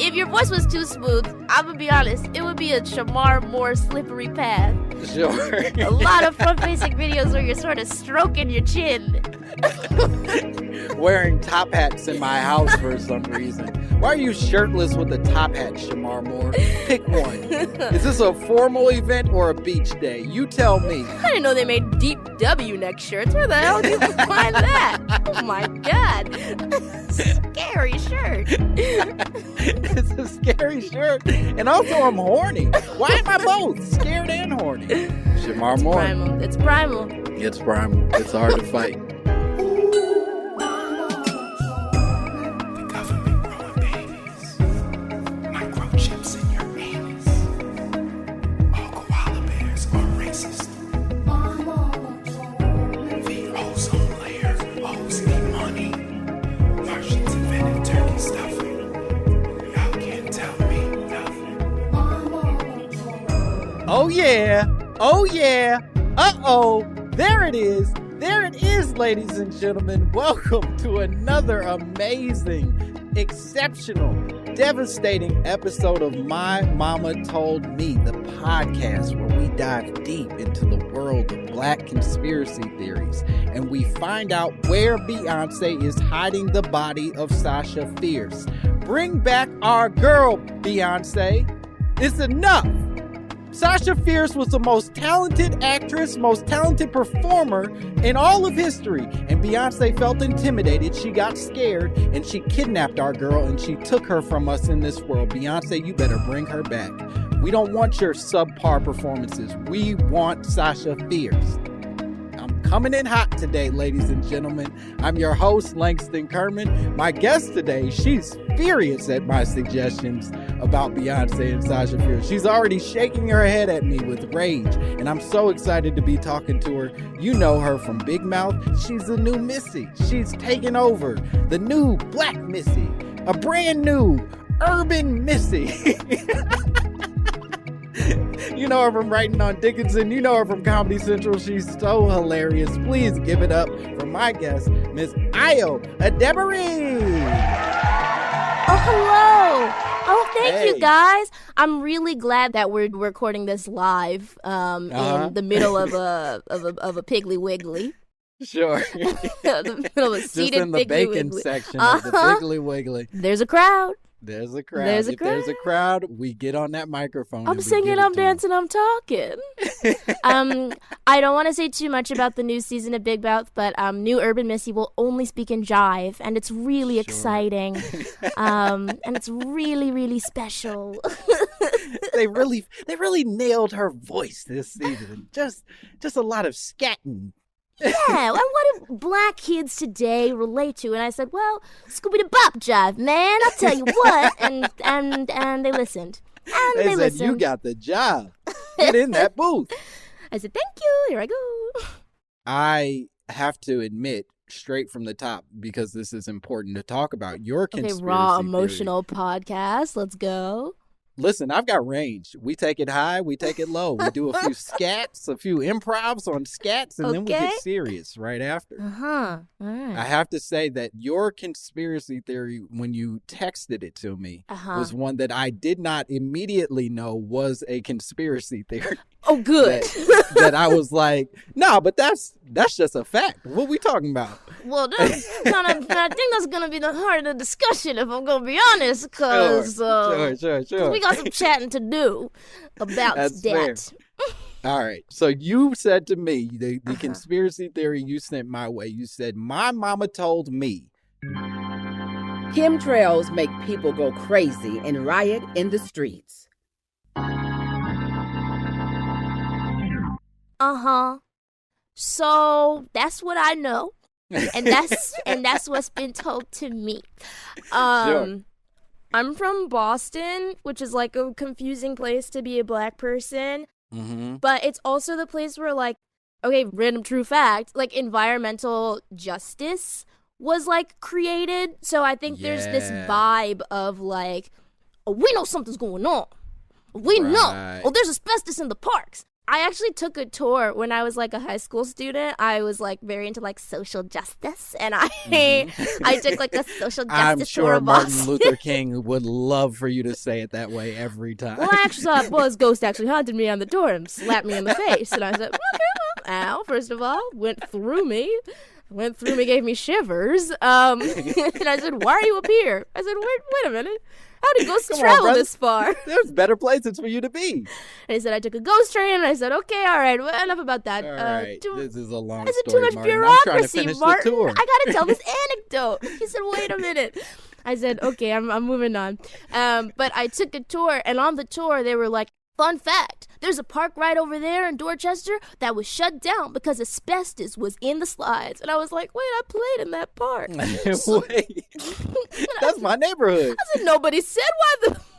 if your voice was too smooth, I'm gonna be honest, it would be a Shamar Moore slippery path. Sure. A lot of front-facing videos where you're sort of stroking your chin. Wearing top hats in my house for some reason. Why are you shirtless with a top hat, Shamar Moore? Pick one. Is this a formal event or a beach day? You tell me. I didn't know they made deep W neck shirts. Where the hell did you find that? Oh my God. Scary shirt. It's a scary shirt. And also I'm horny. Why am I both? Scared and horny. Shamar Moore. Primal. It's primal. It's primal. It's hard to fight. Oh yeah, oh yeah, uh-oh, there it is, ladies and gentlemen. Welcome to another amazing, exceptional, devastating episode of My Mama Told Me, the podcast where we dive deep into the world of Black conspiracy theories and we find out where Beyonce is hiding the body of Sasha Fierce. Bring back our girl, Beyonce. It's enough. Sasha Fierce was the most talented actress, most talented performer in all of history. And Beyonce felt intimidated. She got scared and she kidnapped our girl and she took her from us in this world. Beyonce, you better bring her back. We don't want your subpar performances. We want Sasha Fierce. I'm coming in hot today, ladies and gentlemen. I'm your host, Langston Kerman. My guest today, she's furious at my suggestions about Beyonce and Sasha Fierce. She's already shaking her head at me with rage, and I'm so excited to be talking to her. You know her from Big Mouth. She's the new Missy. She's taking over, the new Black Missy, a brand new urban Missy. You know her from writing on Dickinson. You know her from Comedy Central. She's so hilarious. Please give it up for my guest, Miss Ayo Edebiri. Oh, hello. Oh, thank you, Hey. guys. I'm really glad that we're recording this live in the middle of a Piggly Wiggly. Sure. The middle of a Just seated in the Piggly bacon Wiggly. section of the Piggly Wiggly. There's a crowd. There's a crowd. There's a If there's a crowd, we get on that microphone. I'm and we singing, give it I'm to 'em. dancing, I'm talking. I don't want to say too much about the new season of Big Mouth, but new Urban Missy will only speak in jive, and it's really exciting. And it's really, really special. They really nailed her voice this season. Just a lot of scatting. Yeah, and what do Black kids today relate to? And I said, well, Scooby-Doo-Bop jive, man. I'll tell you what. And they listened. And They said, listened. you got the job. Get in that booth. I said, thank you. Here I go. I have to admit, straight from the top, because this is important to talk about, your conspiracy Okay, raw theory. emotional podcast. Let's go. Listen, I've got range. We take it high, we take it low. We do a few scats, a few improvs on scats, and then we Okay. get serious right after. Uh-huh. All right. I have to say that your conspiracy theory, when you texted it to me, was one that I did not immediately know was a conspiracy theory. Oh, good. That I was like, no, but that's just a fact. What we talking about? Well, that's I think that's going to be the heart of the discussion, if I'm going to be honest, because Sure. we got some chatting to do about That's that. fair. All right. So you said to me, the conspiracy theory you sent my way, you said, my mama told me. Chemtrails make people go crazy and riot in the streets. Uh-huh. So that's what I know. And that's what's been told to me. Sure. I'm from Boston, which is like a confusing place to be a Black person. Mm-hmm. But it's also the place where, like, okay, random true fact, like environmental justice was like created. So I think there's this Yeah. vibe of like, oh, we know something's going on. We know. Right. Oh, there's asbestos in the parks. I actually took a tour when I was like a high school student. I was like very into like social justice, and I took like a social justice I'm tour sure of Martin Boston. Luther King would love for you to say it that way every time. Well, I actually thought, well, his ghost actually haunted me on the door and slapped me in the face, and I said, okay, well, ow, first of all, went through me, gave me shivers, and I said, why are you up here? I said, wait a minute. How did ghosts travel this far? There's better places for you to be. And he said, I took a ghost train, and I said, okay, all right, well, enough about that. All right, this is a long I said, story, too much Martin. bureaucracy, I'm trying to finish Martin. the tour. I gotta tell this anecdote. He said, wait a minute. I said, okay, I'm moving on. But I took a tour, and on the tour, they were like, fun fact, there's a park right over there in Dorchester that was shut down because asbestos was in the slides. And I was like, wait, I played in that park. Wait, that's my neighborhood. I said, nobody said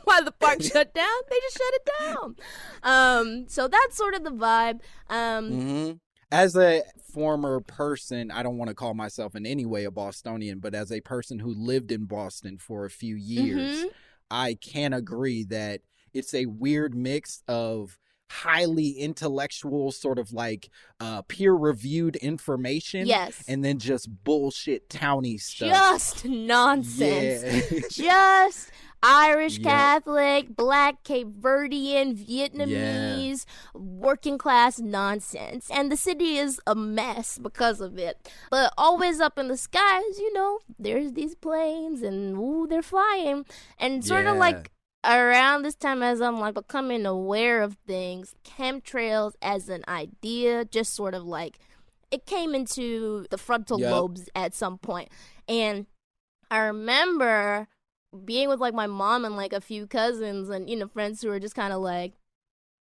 why the park shut down. They just shut it down. So that's sort of the vibe. As a former person, I don't want to call myself in any way a Bostonian, but as a person who lived in Boston for a few years, I can agree that it's a weird mix of highly intellectual, sort of like peer-reviewed information, and then just bullshit towny stuff. Just nonsense. Just Irish Catholic, Black Cape Verdean, Vietnamese, working class nonsense. And the city is a mess because of it. But always up in the skies, you know, there's these planes and ooh, they're flying. And sort of like around this time, as I'm like becoming aware of things, chemtrails as an idea just sort of like it came into the frontal lobes at some point. And I remember being with like my mom and like a few cousins and, you know, friends who were just kind of like,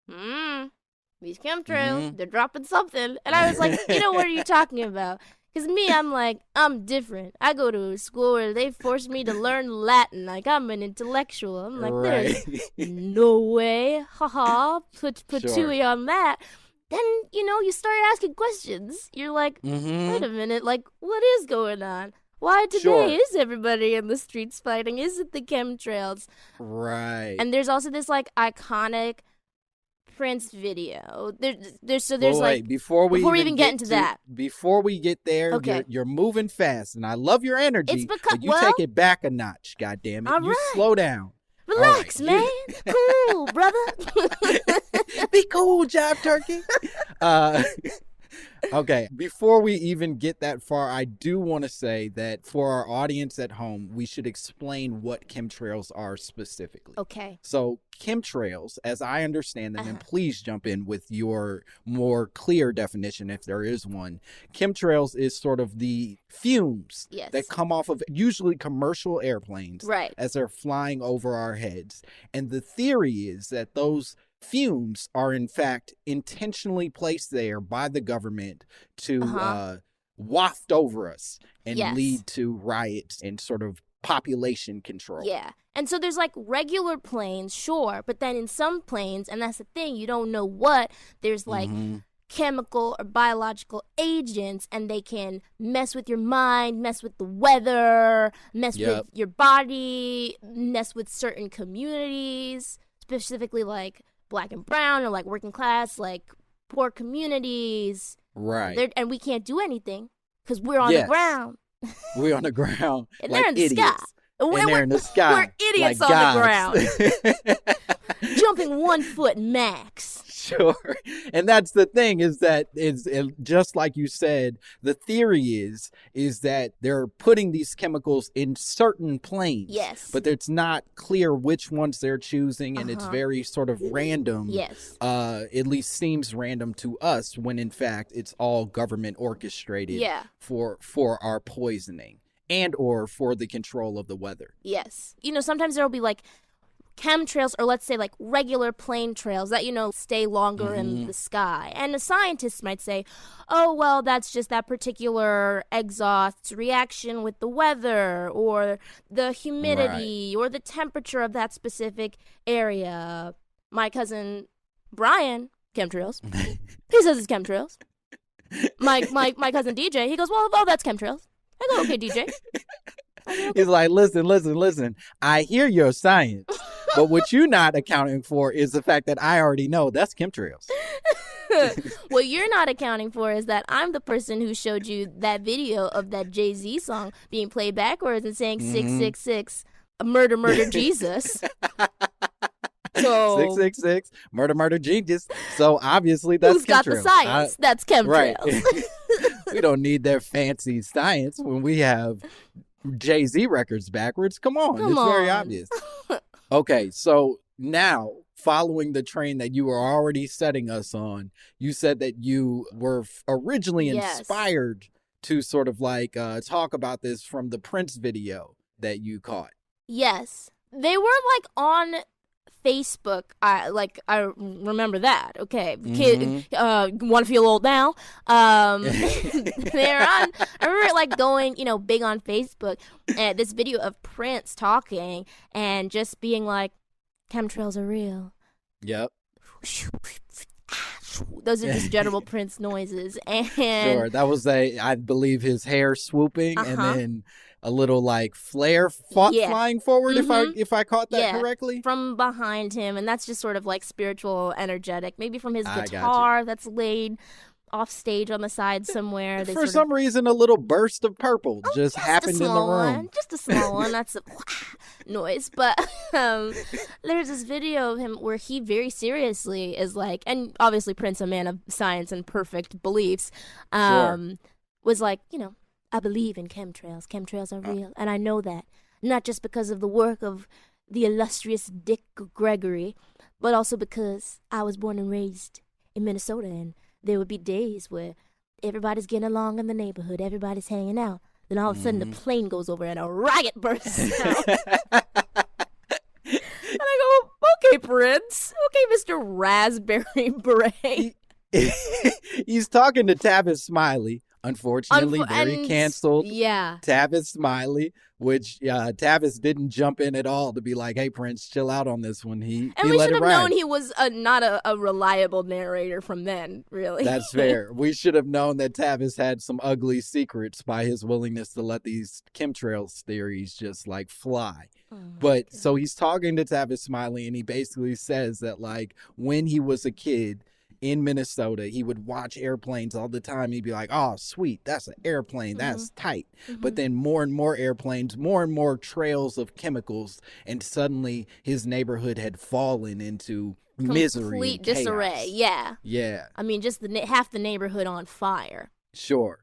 these chemtrails, they're dropping something. And I was like, you know, what are you talking about? Because me, I'm like, I'm different. I go to a school where they force me to learn Latin. Like, I'm an intellectual. I'm like, there's no way. Haha. Put Tui on that. Then, you know, you start asking questions. You're like, wait a minute. Like, what is going on? Why today is everybody in the streets fighting? Is it the chemtrails? Right. And there's also this, like, iconic Prince video. There's before we even get into that. Before we get there, you're moving fast, and I love your energy. It's because, but you take it back a notch, goddammit. All you right. slow down. Relax, man. Cool, brother. Be cool, Jive Turkey. Okay, before we even get that far, I do want to say that for our audience at home, we should explain what chemtrails are specifically. Okay. So chemtrails, as I understand them, and please jump in with your more clear definition if there is one. Chemtrails is sort of the fumes that come off of usually commercial airplanes as they're flying over our heads. And the theory is that those fumes are in fact intentionally placed there by the government to waft over us and lead to riots and sort of population control. Yeah. And so there's like regular planes, sure, but then in some planes, and that's the thing, you don't know what, there's like chemical or biological agents, and they can mess with your mind, mess with the weather, mess with your body, mess with certain communities, specifically like Black and brown or like working class, like poor communities. Right. And we can't do anything because we're on the ground. We're on the ground. And like they're in the idiots. sky. And they're in the sky. We're idiots like on gods. the ground. Jumping 1 foot max. Sure. And that's the thing is that just like you said, the theory is that they're putting these chemicals in certain planes. Yes. But it's not clear which ones they're choosing, and it's very sort of random. Yes. At least seems random to us when in fact it's all government orchestrated for our poisoning and or for the control of the weather. Yes. You know, sometimes there'll be like chemtrails, or let's say like regular plane trails that, you know, stay longer in the sky. And the scientists might say, oh, well, that's just that particular exhaust's reaction with the weather or the humidity or the temperature of that specific area. My cousin Brian, chemtrails. He says it's chemtrails. My cousin DJ, he goes, well, that's chemtrails. I go, okay, DJ. He's like, listen. I hear your science, but what you're not accounting for is the fact that I already know that's chemtrails. What you're not accounting for is that I'm the person who showed you that video of that Jay-Z song being played backwards and saying 666, murder, murder, Jesus. So 666, murder, genius. So obviously that's who's got the chemtrails. science? That's chemtrails. Right. We don't need their fancy science when we have Jay-Z records backwards. Come on. It's very obvious. Okay, so now, following the train that you were already setting us on, you said that you were originally inspired to sort of like talk about this from the Prince video that you caught. Yes. They were like on Facebook. I remember that. Okay. Kid, want to feel old now? They're on. I remember like going, big on Facebook, and this video of Prince talking and just being like, chemtrails are real. Yep. Those are just general Prince noises. And sure, that was I believe his hair swooping and then a little like flare flying forward if I caught that correctly. From behind him, and that's just sort of like spiritual, energetic, maybe from his guitar that's laid off stage on the side somewhere. For some reason, a little burst of purple just happened in the room. Just a small one. That's a noise. But there's this video of him where he very seriously is like, and obviously Prince, a man of science and perfect beliefs, was like, I believe in chemtrails. Chemtrails are real. And I know that. Not just because of the work of the illustrious Dick Gregory, but also because I was born and raised in Minnesota, and there would be days where everybody's getting along in the neighborhood, everybody's hanging out. Then all of a sudden the plane goes over and a riot bursts out. And I go, okay, Prince. Okay, Mr. Raspberry Beret. He's talking to Tavis Smiley. Unfortunately, very canceled. Yeah. Tavis Smiley, which Tavis didn't jump in at all to be like, hey, Prince, chill out on this one. He we let should it have ride. known he was not a reliable narrator from then, really. That's fair. We should have known that Tavis had some ugly secrets by his willingness to let these chemtrails theories just like fly. But so he's talking to Tavis Smiley, and he basically says that like when he was a kid in Minnesota, he would watch airplanes all the time. He'd be like, oh, sweet, that's an airplane. That's tight. But then more and more airplanes, more and more trails of chemicals. And suddenly his neighborhood had fallen into misery. Complete and disarray. Yeah. Yeah. I mean, just half the neighborhood on fire. Sure.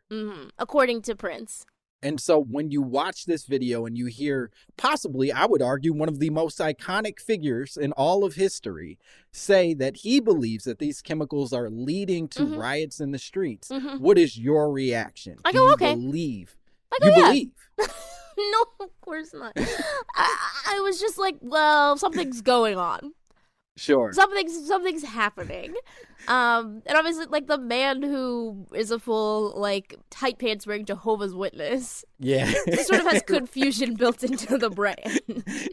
According to Prince. And so when you watch this video and you hear possibly, I would argue, one of the most iconic figures in all of history say that he believes that these chemicals are leading to riots in the streets, what is your reaction? I go, okay. Believe? I go, believe? No, of course not. I was just like, well, something's going on. Sure. Something's happening. And obviously, like, the man who is a full, like, tight pants wearing Jehovah's Witness. Yeah. Just sort of has confusion built into the brand.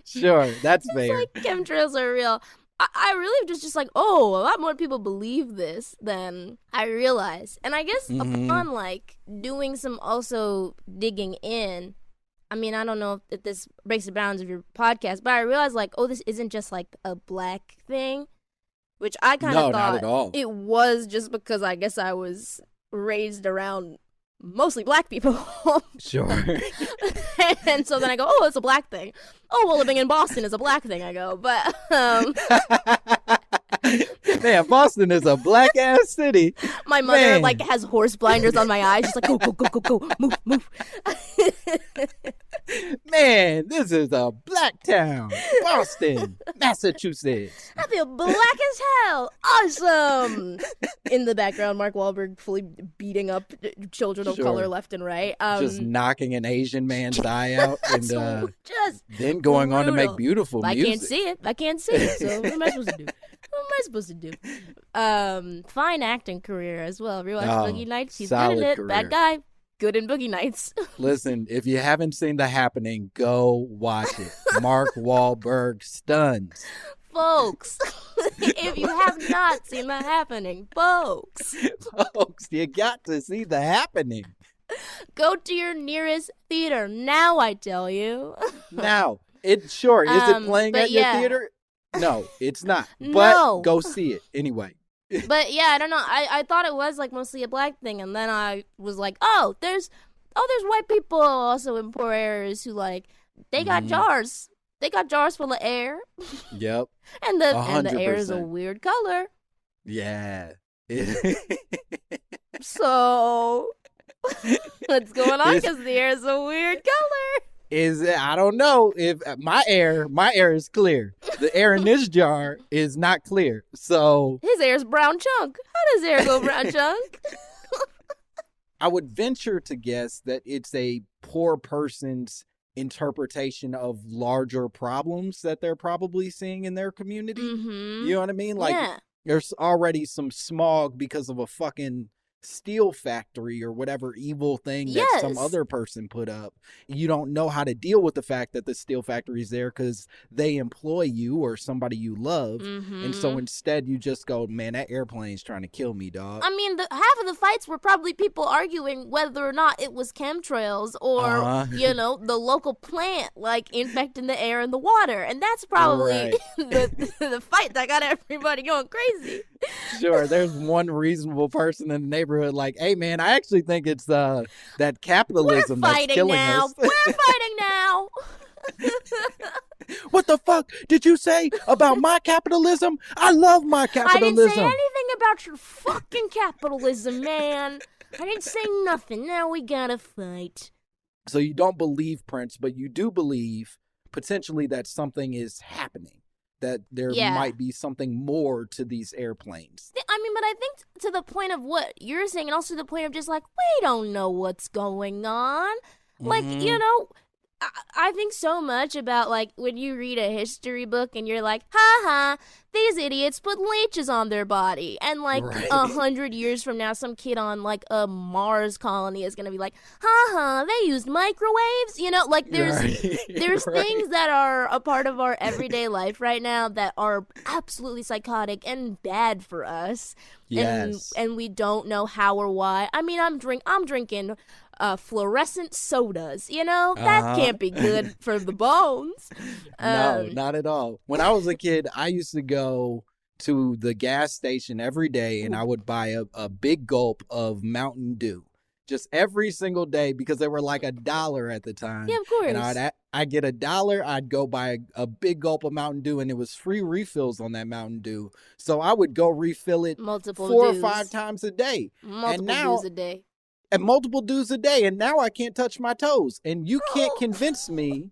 Sure, that's fair. Like, chemtrails are real. I really was just like, oh, a lot more people believe this than I realized. And I guess upon, like, doing some also digging in, I mean, I don't know if this breaks the bounds of your podcast, but I realized, like, oh, this isn't just, like, a black thing, which I kind of thought not at all. It was just because I guess I was raised around mostly black people. Sure. And so then I go, oh, it's a black thing. Oh, well, living in Boston is a black thing, I go. But, man, Boston is a black-ass city. My mother, like, has horse blinders on my eyes. She's like, go, move. Man, this is a black town. Boston, Massachusetts. I feel black as hell. Awesome. In the background, Mark Wahlberg fully beating up children of color left and right. Just knocking an Asian man's eye out. And just then going on to make beautiful music. I can't see it. So what am I supposed to do? Fine acting career as well. Rewatch Boogie Nights. He's good in it. Career. Bad guy. Good in Boogie Nights. Listen, if you haven't seen The Happening, go watch it. Mark Wahlberg stuns. Folks, if you have not seen The Happening, folks, you got to see The Happening. Go to your nearest theater now, I tell you. Now, is it playing at your theater? No, it's not. But go see it anyway. But yeah, I don't know. I thought it was like mostly a black thing, and then I was like, there's white people also in poor areas who like they got jars. They got jars full of air. Yep. and the air is a weird color. Yeah. So what's going on? Because the air is a weird color. I don't know if my air is clear. The air in this jar is not clear. So his air is brown chunk. How does air go brown chunk? I would venture to guess that it's a poor person's interpretation of larger problems that they're probably seeing in their community. Mm-hmm. You know what I mean? Like there's already some smog because of a fucking steel factory or whatever evil thing that some other person put up. You don't know how to deal with the fact that the steel factory is there because they employ you or somebody you love. And so instead you just go, man, that airplane's trying to kill me, dog. I mean, half of the fights were probably people arguing whether or not it was chemtrails or, the local plant, like, infecting the air and the water. And that's probably the fight that got everybody going crazy. Sure, there's one reasonable person in the neighborhood like, hey, man, I actually think it's that capitalism that's killing us. We're fighting now. What the fuck did you say about my capitalism? I love my capitalism. I didn't say anything about your fucking capitalism, man. I didn't say nothing. Now we gotta fight. So you don't believe Prince, but you do believe potentially that something is happening. That there might be something more to these airplanes. I mean, but I think to the point of what you're saying, and also the point of just like, we don't know what's going on. Like, I think so much about, like, when you read a history book and you're like, ha, these idiots put leeches on their body. And, like, 100 years from now, some kid on, like, a Mars colony is going to be like, ha, they used microwaves? Like, there's things that are a part of our everyday life right now that are absolutely psychotic and bad for us. Yes. And we don't know how or why. I mean, I'm drinking fluorescent sodas, that can't be good for the bones. No, not at all. When I was a kid, I used to go to the gas station every day and I would buy a big gulp of Mountain Dew just every single day because they were like $1 at the time. Yeah, of course. And I'd get $1, I'd go buy a big gulp of Mountain Dew, and it was free refills on that Mountain Dew. So I would go refill it multiple 4 dews. or 5 times a day. Multiple dews a day. And multiple dews a day, and now I can't touch my toes. And you can't convince me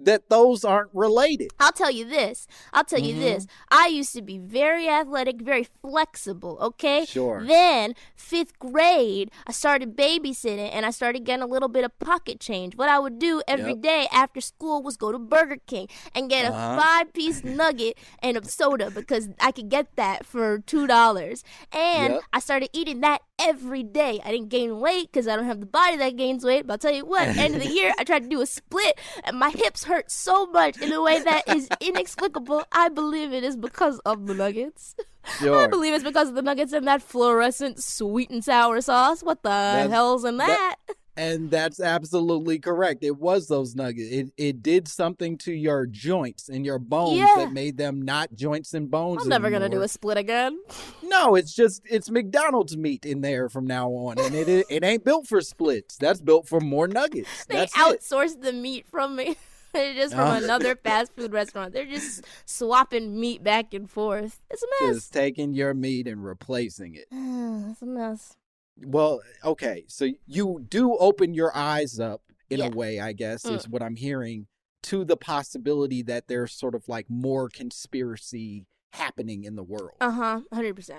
that those aren't related. I'll tell you this. I used to be very athletic, very flexible, okay? Sure. Then, 5th grade, I started babysitting, and I started getting a little bit of pocket change. What I would do every day after school was go to Burger King and get a 5-piece nugget and a soda because I could get that for $2. And I started eating that every day. I didn't gain weight because I don't have the body that gains weight, but I'll tell you what, end of the year, I tried to do a split, and my hips hurt so much in a way that is inexplicable. I believe it is because of the nuggets. Sure. I believe it's because of the nuggets and that fluorescent sweet and sour sauce. What the hell's in that? And that's absolutely correct. It was those nuggets. It did something to your joints and your bones that made them not joints and bones. I'm never going to anymore. do a split again. No, it's McDonald's meat in there from now on. And it ain't built for splits. That's built for more nuggets. They outsourced the meat from me. Just from another fast food restaurant. They're just swapping meat back and forth. It's a mess. Just taking your meat and replacing it. It's a mess. Well, okay. So you do open your eyes up in a way, I guess, is what I'm hearing, to the possibility that there's sort of like more conspiracy happening in the world. 100%.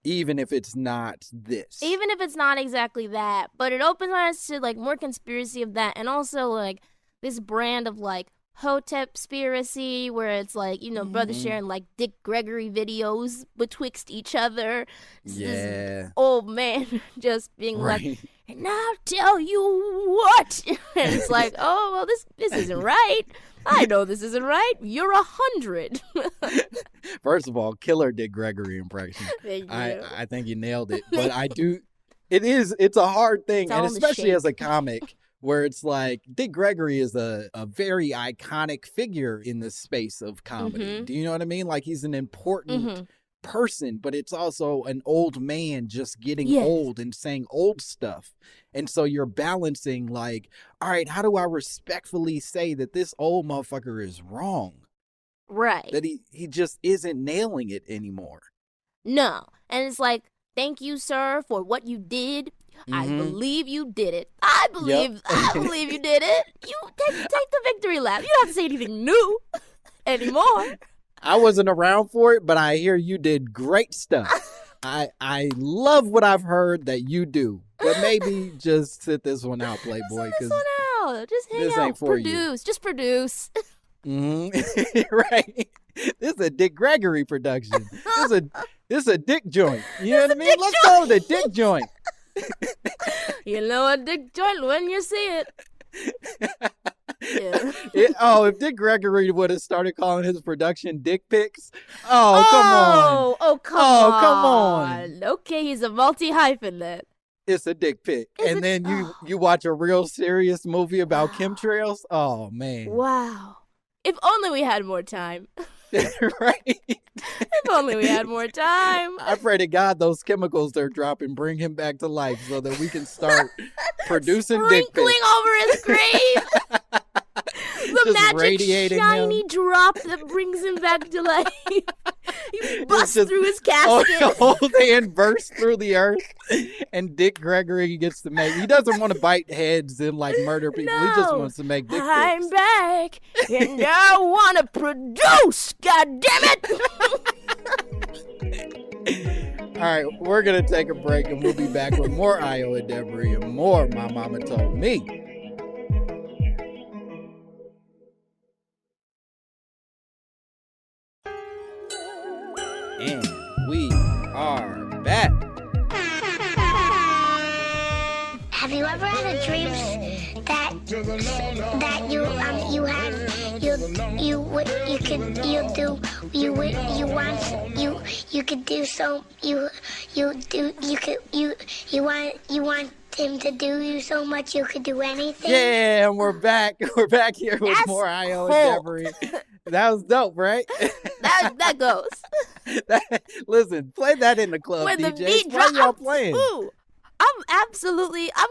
Even if it's not this. Even if it's not exactly that. But it opens my eyes to like more conspiracy of that. And also like this brand of like Hotep-spiracy, where it's like, brothers sharing like Dick Gregory videos betwixt each other. This old man just being like, and I'll tell you what. And it's like, oh, well, this isn't right. I know this isn't right. You're 100. First of all, killer Dick Gregory impression. Thank you. I think you nailed it. But it's a hard thing, and especially as a comic, where it's like Dick Gregory is a very iconic figure in the space of comedy. Do you know what I mean? Like he's an important person, but it's also an old man just getting old and saying old stuff. And so you're balancing like, all right, how do I respectfully say that this old motherfucker is wrong? Right. That he just isn't nailing it anymore. No. And it's like, thank you, sir, for what you did. I believe you did it. I believe you did it. You take the victory lap. You don't have to say anything new anymore. I wasn't around for it, but I hear you did great stuff. I love what I've heard that you do. But maybe just sit this one out, Playboy. Sit this one out. Just hang this out. Ain't for produce. Just produce. Right. This is a Dick Gregory production. This is a dick joint. You know what I mean? Let's call it a dick joint. You know a dick joint when you see it. Yeah. If Dick Gregory would have started calling his production dick pics. Oh, come on. Oh, come on. Okay, he's a multi-hyphen then. It's a dick pic. And then you watch a real serious movie about chemtrails. Oh, man. Wow. If only we had more time. Right? If only we had more time. I pray to God those chemicals they're dropping bring him back to life so that we can start producing dick pics. Sprinkling over his grave. The magic shiny drop that brings him back to life. He busts through his casket. The whole thing bursts through the earth, and Dick Gregory gets to make. He doesn't want to bite heads and like murder people. No, he just wants to make dick pics. I'm back, and I want to produce. God damn it! All right, we're gonna take a break, and we'll be back with more Ayo Edebiri and more My Mama Told Me. And we are back. Have you ever had a dream that you want him to do you so much you could do anything? Yeah, and we're back. We're back here with more Ayo Edebiri. That was dope, right? That goes. Listen, play that in the club, when DJ. The beat Why y'all playing? I'm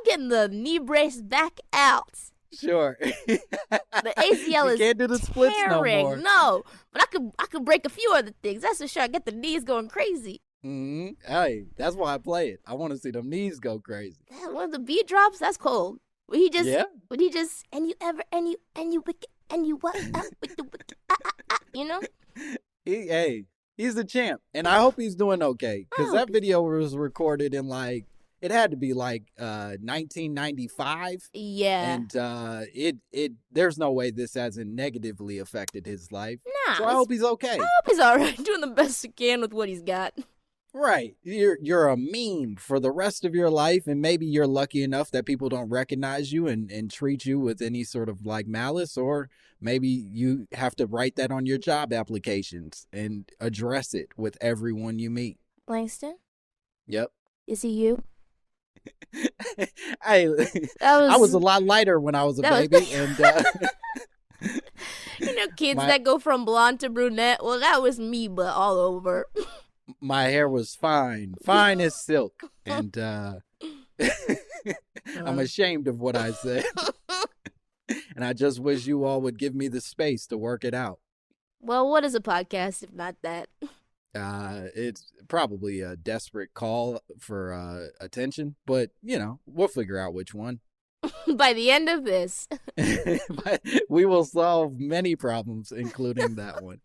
getting the knee brace back out. Sure. The ACL is can't do the splits tearing. no more. No, but I could break a few other things. That's for sure. I get the knees going crazy. Hey, that's why I play it. I want to see them knees go crazy. When the beat drops, that's cold. When he just and you what with the you know? He's a champ, and I hope he's doing okay because that video was recorded in it had to be 1995. Yeah, and it there's no way this hasn't negatively affected his life. Nah, so I hope he's okay. I hope he's all right, doing the best he can with what he's got. Right, you're a meme for the rest of your life, and maybe you're lucky enough that people don't recognize you and treat you with any sort of malice, or maybe you have to write that on your job applications and address it with everyone you meet. Langston? Yep. Is he you? I was a lot lighter when I was a baby, and you know, kids that go from blonde to brunette. Well, that was me, but all over. My hair was fine as silk, and I'm ashamed of what I said. And I just wish you all would give me the space to work it out. Well, what is a podcast if not that? It's probably a desperate call for attention, but we'll figure out which one. By the end of this. But we will solve many problems, including that one.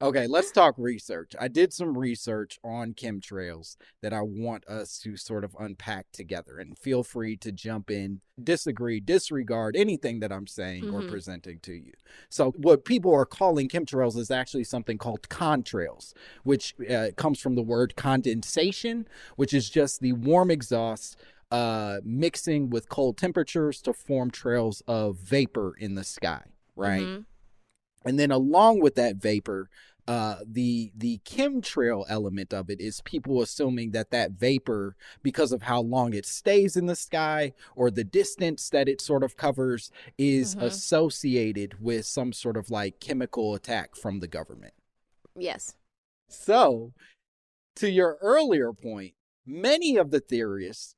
Okay, let's talk research. I did some research on chemtrails that I want us to sort of unpack together, and feel free to jump in, disagree, disregard anything that I'm saying or presenting to you. So what people are calling chemtrails is actually something called contrails, which comes from the word condensation, which is just the warm exhaust mixing with cold temperatures to form trails of vapor in the sky, right? And then along with that vapor, the chemtrail element of it is people assuming that vapor, because of how long it stays in the sky or the distance that it sort of covers, is associated with some sort of chemical attack from the government. Yes. So to your earlier point, many of the theorists,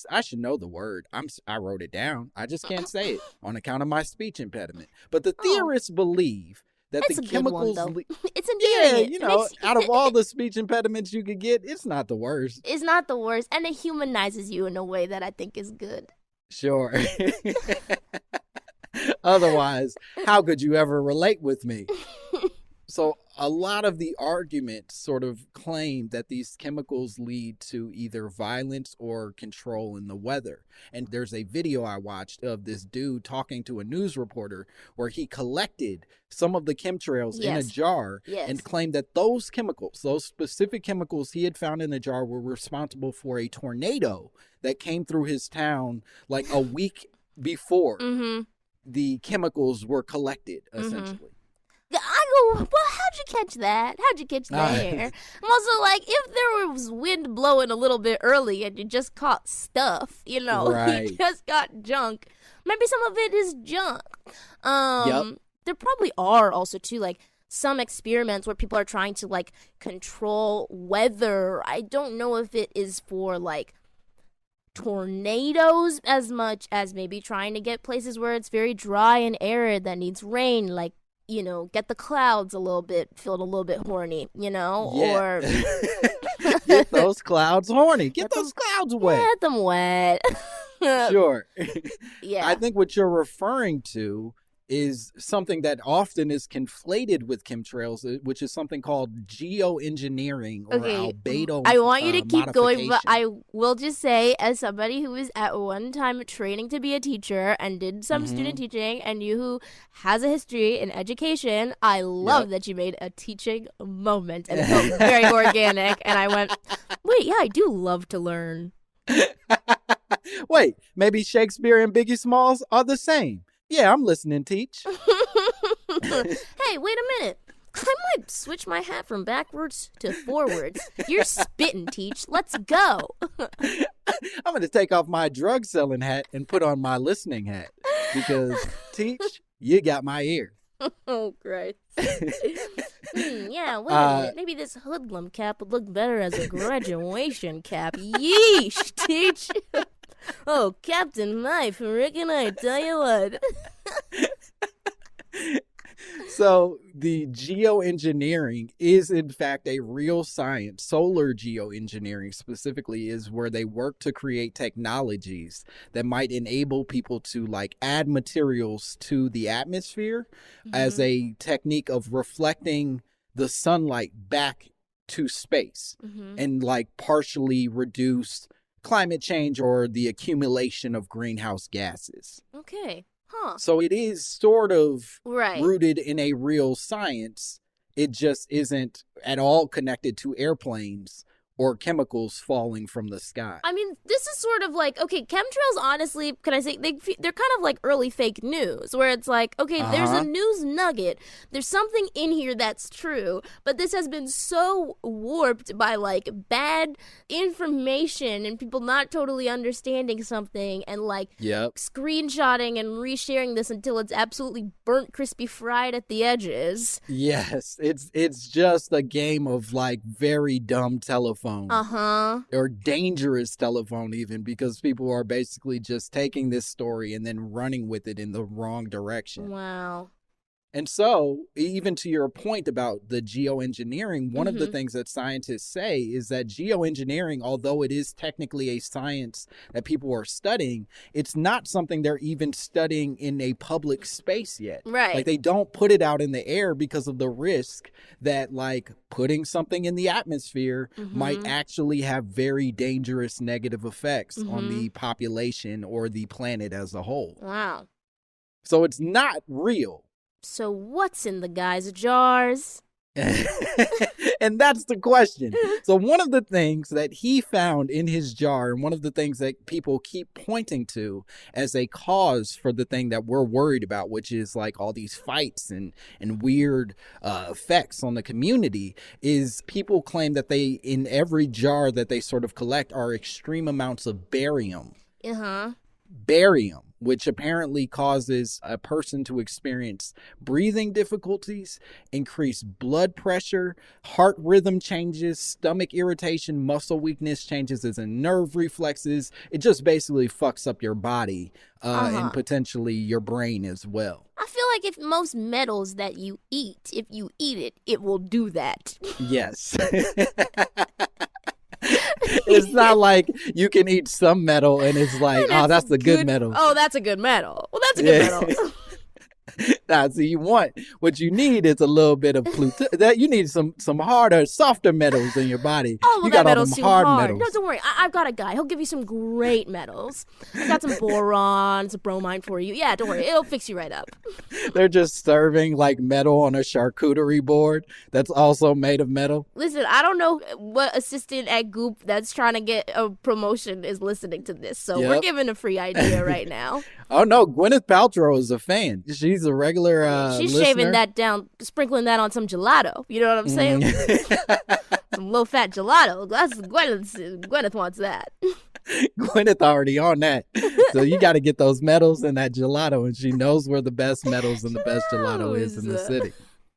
I should know the word. I wrote it down. I just can't say it on account of my speech impediment. But the theorists believe that It's the a good chemicals, one, though. It's yeah, endearing. you know, out of all the speech impediments you could get, it's not the worst. It's not the worst, and it humanizes you in a way that I think is good. Sure. Otherwise, how could you ever relate with me? So a lot of the arguments sort of claim that these chemicals lead to either violence or control in the weather. And there's a video I watched of this dude talking to a news reporter where he collected some of the chemtrails in a jar and claimed that those chemicals, those specific chemicals he had found in the jar, were responsible for a tornado that came through his town like a week before the chemicals were collected, essentially. I go, well, how'd you catch that? How'd you catch that? I'm also like, if there was wind blowing a little bit early and you just caught stuff, you know, you just got junk, maybe some of it is junk. There probably are also, too, like, some experiments where people are trying to, like, control weather. I don't know if it is for, like, tornadoes as much as maybe trying to get places where it's very dry and arid that needs rain, like, you know, get the clouds feel a little bit horny, you know? Yeah. Or get those clouds horny. Get those clouds wet. Get them wet. Sure. Yeah. I think what you're referring to is something that often is conflated with chemtrails, which is something called geoengineering or albedo. I want you to keep going, but I will just say, as somebody who was at one time training to be a teacher and did some student teaching, and you who has a history in education, I love that you made a teaching moment, and it felt very organic, and I went, wait, yeah, I do love to learn. Wait, maybe Shakespeare and Biggie Smalls are the same. Yeah, I'm listening, Teach. Hey, wait a minute. I might switch my hat from backwards to forwards. You're spitting, Teach. Let's go. I'm going to take off my drug selling hat and put on my listening hat because, Teach, you got my ear. Oh, Christ. Yeah, wait a minute. Maybe this hoodlum cap would look better as a graduation cap. Yeesh, Teach. Oh, Captain Knife, Rick and I tell you what. So the geoengineering is in fact a real science. Solar geoengineering specifically is where they work to create technologies that might enable people to like add materials to the atmosphere as a technique of reflecting the sunlight back to space and like partially reduce climate change or the accumulation of greenhouse gases. Okay. Huh. So it is sort of right. rooted in a real science. It just isn't at all connected to airplanes or chemicals falling from the sky. I mean, this is sort of like, okay, chemtrails, honestly, can I say, they're kind of like early fake news, where it's like, okay, there's a news nugget, there's something in here that's true, but this has been so warped by, like, bad information and people not totally understanding something and, like, screenshotting and resharing this until it's absolutely burnt, crispy, fried at the edges. Yes, it's just a game of, like, very dumb telephone. Or dangerous telephone even, because people are basically just taking this story and then running with it in the wrong direction. Wow. And so, even to your point about the geoengineering, one of the things that scientists say is that geoengineering, although it is technically a science that people are studying, it's not something they're even studying in a public space yet. Right. Like, they don't put it out in the air because of the risk that, like, putting something in the atmosphere might actually have very dangerous negative effects on the population or the planet as a whole. Wow. So it's not real. So what's in the geyser jars? And that's the question. So one of the things that he found in his jar, and one of the things that people keep pointing to as a cause for the thing that we're worried about, which is like all these fights and weird effects on the community, is people claim that they, in every jar that they sort of collect, are extreme amounts of barium. Barium. which apparently causes a person to experience breathing difficulties, increased blood pressure, heart rhythm changes, stomach irritation, muscle weakness, changes in nerve reflexes. It just basically fucks up your body and potentially your brain as well. I feel like if most metals that you eat, if you eat it, it will do that. Yes. It's not like you can eat some metal and it's like, oh, that's the good metal. Oh, that's a good metal. Well, that's a good metal. Nah, see, what you need is a little bit of that you need some harder, softer metals in your body. Oh, well, you that got all metal's them too hard hard. metals. No, don't worry. I've got a guy. He'll give you some great metals. I've got some boron, some bromine for you. Yeah, don't worry. It'll fix you right up. They're just serving like metal on a charcuterie board that's also made of metal. Listen, I don't know what assistant at Goop that's trying to get a promotion is listening to this, so we're giving a free idea right now. Oh no, Gwyneth Paltrow is a fan. She's a regular She's listener. shaving that down, sprinkling that on some gelato. You know what I'm saying? Some low-fat gelato. That's Gwyneth wants that. Gwyneth already on that. So you got to get those metals and that gelato, and she knows where the best metals and the best gelato is in the city.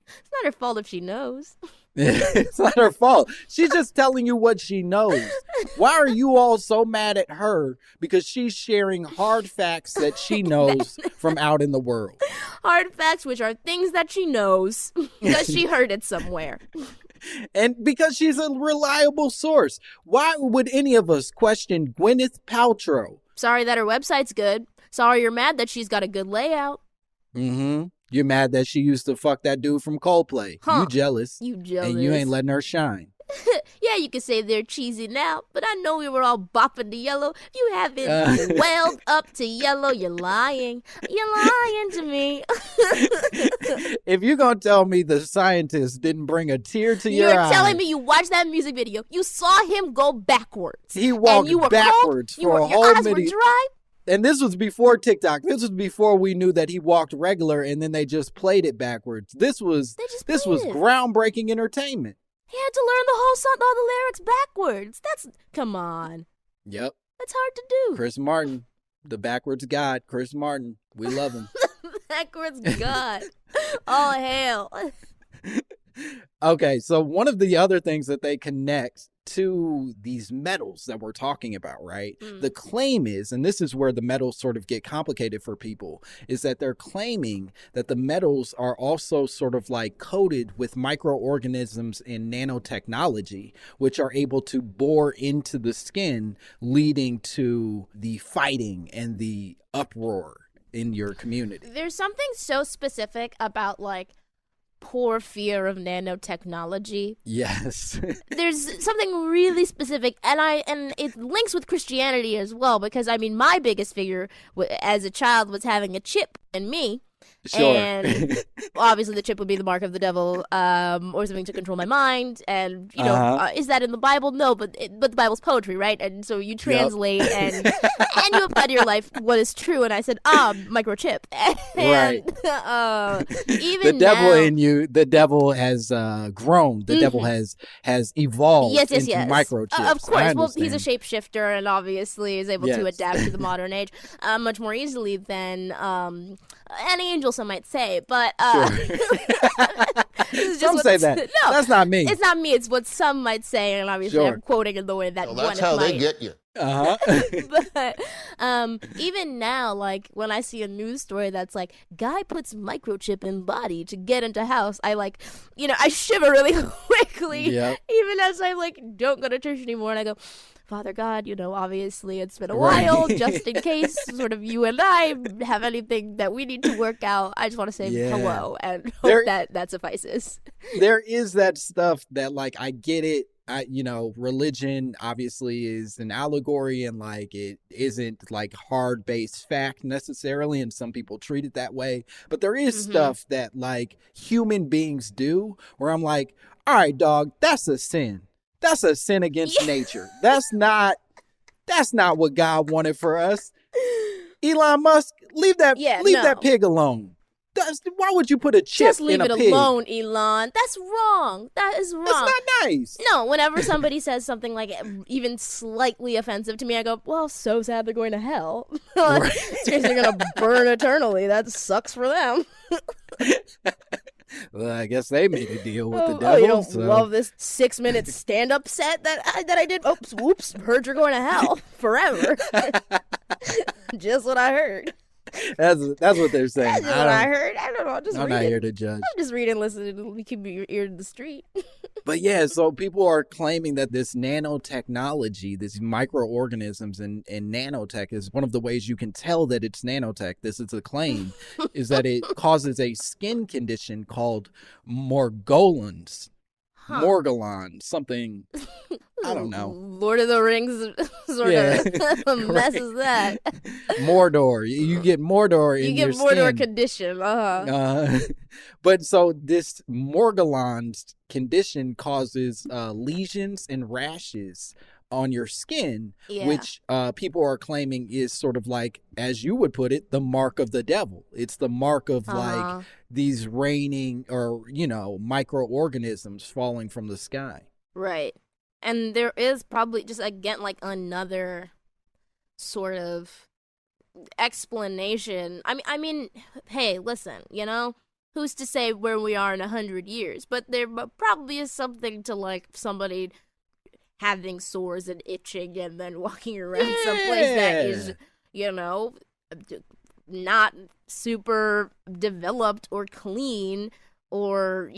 It's not her fault if she knows. It's not her fault. She's just telling you what she knows. Why are you all so mad at her? Because she's sharing hard facts that she knows from out in the world. Hard facts, which are things that she knows because she heard it somewhere. And because she's a reliable source. Why would any of us question Gwyneth Paltrow? Sorry that her website's good. Sorry you're mad that she's got a good layout. Mm-hmm. You're mad that she used to fuck that dude from Coldplay. Huh. You jealous. You jealous. And you ain't letting her shine. Yeah, you can say they're cheesy now, but I know we were all bopping to yellow. If you haven't welled up to yellow, you're lying. You're lying to me. If you're going to tell me the scientist didn't bring a tear to your eye. You're telling me you watched that music video. You saw him go backwards. He walked backwards for a whole minute. Your eyes were dry. And this was before TikTok. This was before we knew that he walked regular and then they just played it backwards. This was groundbreaking entertainment. He had to learn the whole song, all the lyrics backwards. Come on. Yep. That's hard to do. Chris Martin, the backwards god. Chris Martin, we love him. Backwards god. All hail. Okay, so one of the other things that they connect to these metals that we're talking about, right? The claim is, and this is where the metals sort of get complicated for people, is that they're claiming that the metals are also sort of like coated with microorganisms and nanotechnology, which are able to bore into the skin, leading to the fighting and the uproar in your community. There's something so specific about like poor fear of nanotechnology. Yes. There's something really specific, and it links with Christianity as well, because I mean my biggest fear as a child was having a chip in me. Sure. And obviously the chip would be the mark of the devil, or something to control my mind. And you know, is that in the Bible? No, but the Bible's poetry, right? And so you translate and you apply to your life what is true. And I said, microchip. And, right. Even the devil now, in you, the devil has grown. The devil has evolved into microchips. Of course. Well, he's a shapeshifter and obviously is able to adapt to the modern age much more easily than an angel, some might say, but some say that. No, that's not me. It's not me. It's what some might say, and obviously I'm quoting in the way that that's how they get you. But even now, like when I see a news story that's like guy puts microchip in body to get into house, I like, I shiver really quickly. Yep. Even as I like don't go to church anymore, and I go, Father God, obviously it's been a while, just in case sort of you and I have anything that we need to work out. I just want to say hello and hope that suffices. There is that stuff that like, I get it. Religion obviously is an allegory and like it isn't like hard-based fact necessarily, and some people treat it that way. But there is stuff that like human beings do where I'm like, all right, dog, that's a sin. That's a sin against nature. That's not what God wanted for us. Elon Musk, leave that pig alone. why would you put a chip Just leave in it a pig? alone, Elon. That's wrong. That is wrong. That's not nice. No, whenever somebody says something like even slightly offensive to me, I go, well, so sad they're going to hell. Right. Seriously, they're going to burn eternally. That sucks for them. Well, I guess they made a deal with the Oh, devil. you don't so. love this 6-minute stand-up set that I did? Oops, whoops, heard you're going to hell forever. Just what I heard. That's what they're saying. That's just what I heard. I don't know. I'm not here to judge. I'm just reading, listening. Keep your ear to the street. But yeah, so people are claiming that this nanotechnology, these microorganisms and nanotech is one of the ways you can tell that it's nanotech. This is a claim, is that it causes a skin condition called Morgellons. Morgellons, something, I don't know. Lord of the Rings sort of mess is that. Mordor. You get Mordor in your skin. You get Mordor condition. But so this Morgellons condition causes lesions and rashes on your skin, which people are claiming is sort of like, as you would put it, the mark of the devil. It's the mark of like these raining or, microorganisms falling from the sky. Right. And there is probably just, again, like another sort of explanation. I mean, hey, listen, who's to say where we are in 100 years? But there probably is something to like somebody having sores and itching and then walking around someplace that is, not super developed or clean or,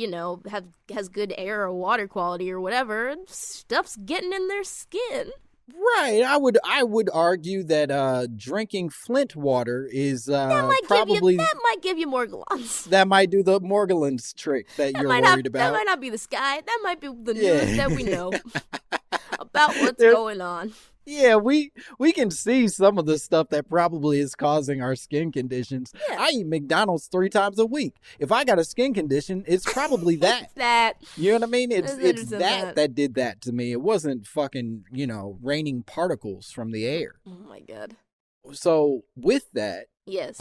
has good air or water quality or whatever. Stuff's getting in their skin. Right. I would argue that drinking Flint water is probably that might give you Morgellons. That might do the Morgellons trick that you're worried about. That might not be the sky. That might be the news that we know about what's going on. Yeah, we can see some of the stuff that probably is causing our skin conditions. Yeah. I eat McDonald's 3 times a week. If I got a skin condition, it's probably that. It's that. You know what I mean? It's that did that to me. It wasn't fucking, raining particles from the air. Oh my God. So with that, yes,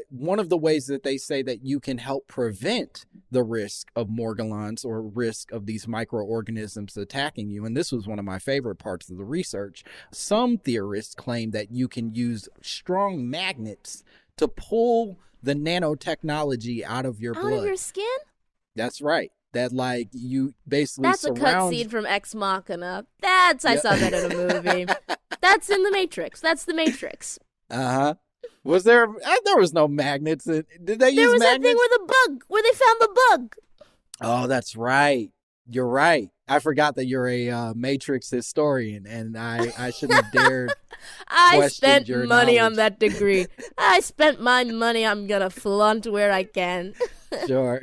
one of the ways that they say that you can help prevent the risk of Morgellons or risk of these microorganisms attacking you, and this was one of my favorite parts of the research, some theorists claim that you can use strong magnets to pull the nanotechnology out of your blood. Out of your skin? That's right. That like you basically That's a cutscene from Ex Machina. I saw that in a movie. That's in The Matrix. That's The Matrix. Was there was no magnets. Did they use magnets? There was that thing where they found the bug. Oh, that's right. You're right. I forgot that you're a Matrix historian, and I shouldn't have dared. I spent your money knowledge. on that degree. I spent my money. I'm gonna flaunt where I can. Sure.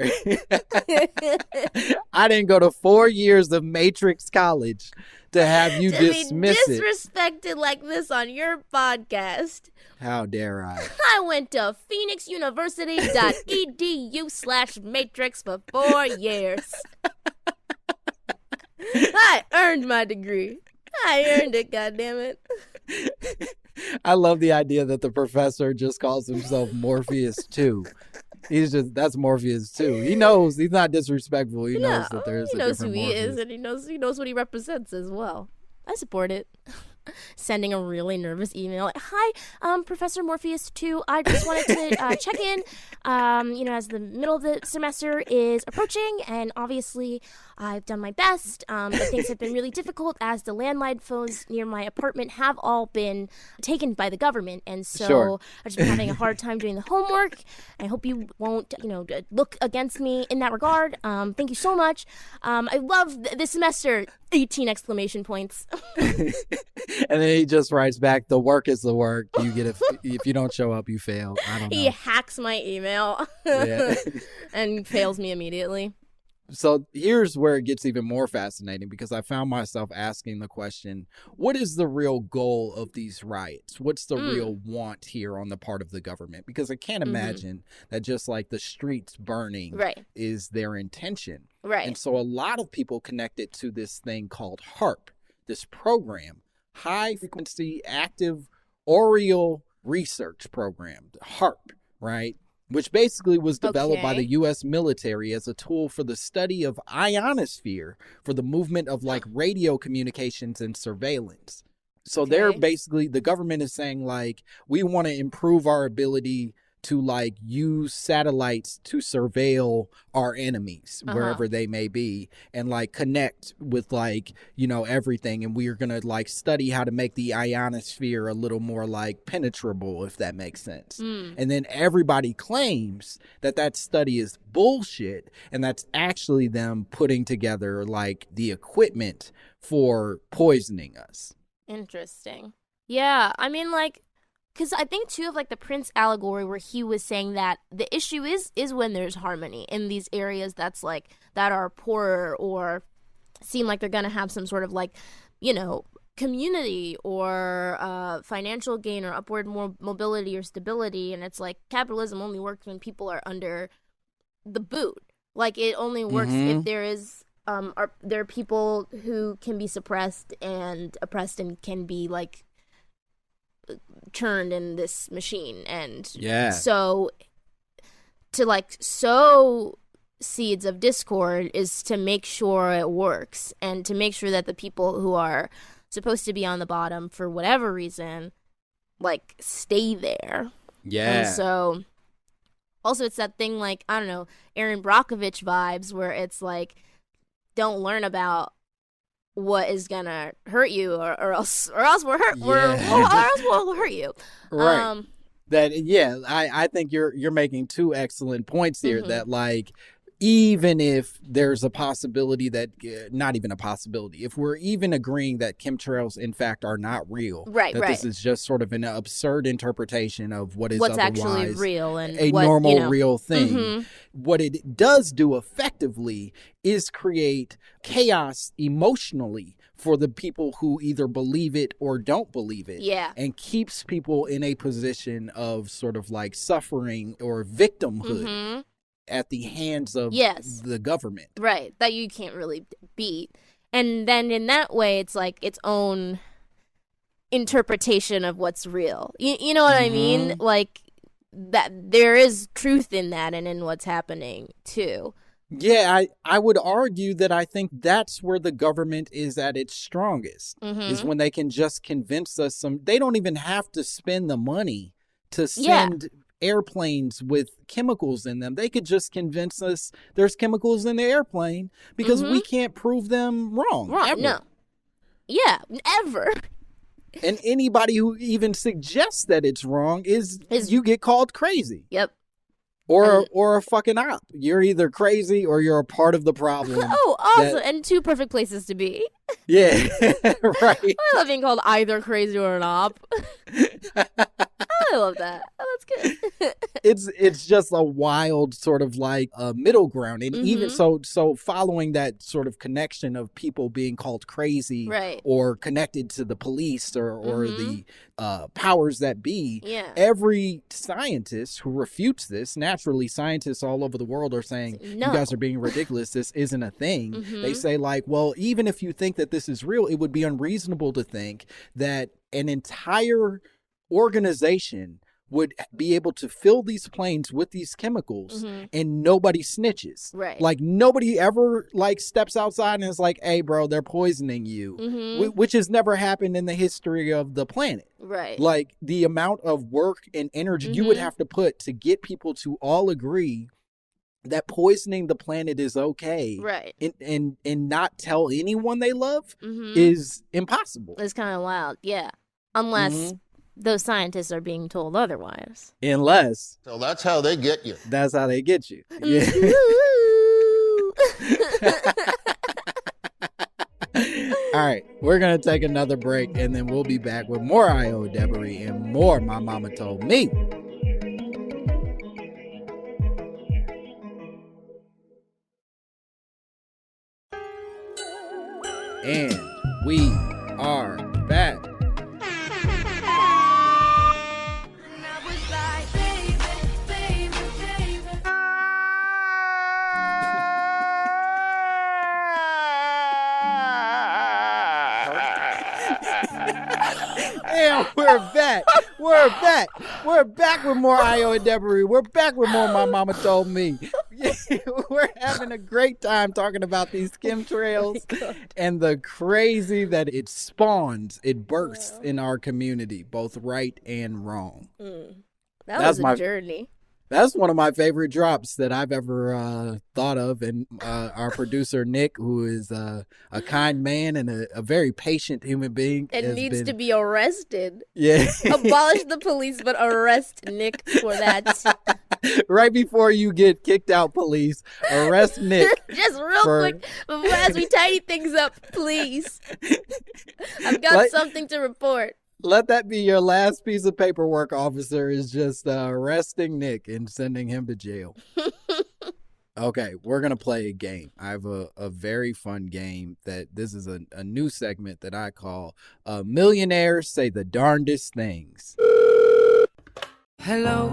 I didn't go to 4 years of Matrix college to have you dismiss it. Disrespected like this on your podcast. How dare I? I went to phoenixuniversity.edu/matrix for 4 years. I earned my degree. I earned it, goddammit. I love the idea that the professor just calls himself Morpheus 2. That's Morpheus 2. He knows he's not disrespectful. He knows that there's a different Morpheus. He knows who he is, and he knows what he represents as well. I support it. Sending a really nervous email. Hi, Professor Morpheus 2. I just wanted to check in. As the middle of the semester is approaching, and obviously I've done my best, but things have been really difficult as the landline phones near my apartment have all been taken by the government, and so I've just been having a hard time doing the homework. I hope you won't, look against me in that regard. Thank you so much. I love this semester. 18 exclamation points. And then he just writes back, the work is the work. You get if you don't show up, you fail. I don't know. He hacks my email and fails me immediately. So here's where it gets even more fascinating, because I found myself asking the question, what is the real goal of these riots? What's the real want here on the part of the government? Because I can't imagine that just like the streets burning is their intention. Right. And so a lot of people connect it to this thing called HAARP, this program, High Frequency Active Auroral Research Program, HAARP, right? which basically was developed by Okay. the U.S. military as a tool for the study of ionosphere for the movement of like radio communications and surveillance. So they're Okay. basically, the government is saying like, we want to improve our ability to like use satellites to surveil our enemies wherever they may be and like connect with like, you know, everything. And we are going to like study how to make the ionosphere a little more like penetrable, if that makes sense. And then everybody claims that that study is bullshit. And that's actually them putting together like the equipment for poisoning us. Interesting. Yeah, I mean, like, because I think, too, of, like, the Prince allegory where he was saying that the issue is when there's harmony in these areas that's, like, that are poorer or seem like they're going to have some sort of, like, you know, community or financial gain or upward mobility or stability. And it's like capitalism only works when people are under the boot. Like, it only works if there is... there are people who can be suppressed and oppressed and can be like turned in this machine, and so to like sow seeds of discord is to make sure it works and to make sure that the people who are supposed to be on the bottom for whatever reason like stay there. And so also it's that thing like, I don't know, Aaron Brockovich vibes where it's like, don't learn about what is gonna hurt you, or else we'll hurt. Or else we'll hurt you. Right. I think you're making two excellent points here. That like, even if there's a possibility that, not even a possibility, if we're even agreeing that chemtrails in fact are not real, this is just sort of an absurd interpretation of what's actually real and a normal real thing. What it does do effectively is create chaos emotionally for the people who either believe it or don't believe it. And keeps people in a position of sort of like suffering or victimhood at the hands of the government. Right, that you can't really beat. And then in that way, it's like its own interpretation of what's real. You know what I mean? Like, that there is truth in that and in what's happening, too. Yeah, I would argue that I think that's where the government is at its strongest, is when they can just convince us they don't even have to spend the money to send airplanes with chemicals in them. They could just convince us there's chemicals in the airplane because we can't prove them wrong. Ever. No. Yeah, ever. And anybody who even suggests that it's wrong is you get called crazy. Yep. Or a fucking op. You're either crazy or you're a part of the problem. Awesome. And two perfect places to be. Yeah, right. I love being called either crazy or an op. I love that. Oh, that's good. It's just a wild sort of like middle ground. And even so following that sort of connection of people being called crazy or connected to the police or the powers that be, every scientist who refutes this, naturally scientists all over the world are saying, you guys are being ridiculous. This isn't a thing. They say like, well, even if you think that this is real, it would be unreasonable to think that an entire organization would be able to fill these planes with these chemicals and nobody snitches. Right. Like nobody ever like steps outside and is like, hey bro, they're poisoning you, which has never happened in the history of the planet. Right. Like the amount of work and energy you would have to put to get people to all agree that poisoning the planet is okay. Right. And not tell anyone they love is impossible. It's kind of wild. Yeah. Unless those scientists are being told otherwise. Unless. So that's how they get you. That's how they get you. Yeah. All right. We're going to take another break and then we'll be back with more Ayo Edebiri and more My Mama Told Me. And we are back. And we're back. We're We're back. We're back with more Ayo Edebiri. We're back with more My Mama Told Me. We're having a great time talking about these chemtrails and the crazy that it spawns, it bursts in our community, both right and wrong. That was a journey. That's one of my favorite drops that I've ever thought of. And our producer, Nick, who is a kind man and a very patient human being. And needs to be arrested. Yeah. Abolish the police, but arrest Nick for that. Right before you get kicked out, police, arrest Nick. Just real quick, as we tidy things up, please. I've got something to report. Let that be your last piece of paperwork, officer, is just arresting Nick and sending him to jail. Okay, we're going to play a game. I have a very fun game that this is a new segment that I call Millionaires Say the Darndest Things. Hello?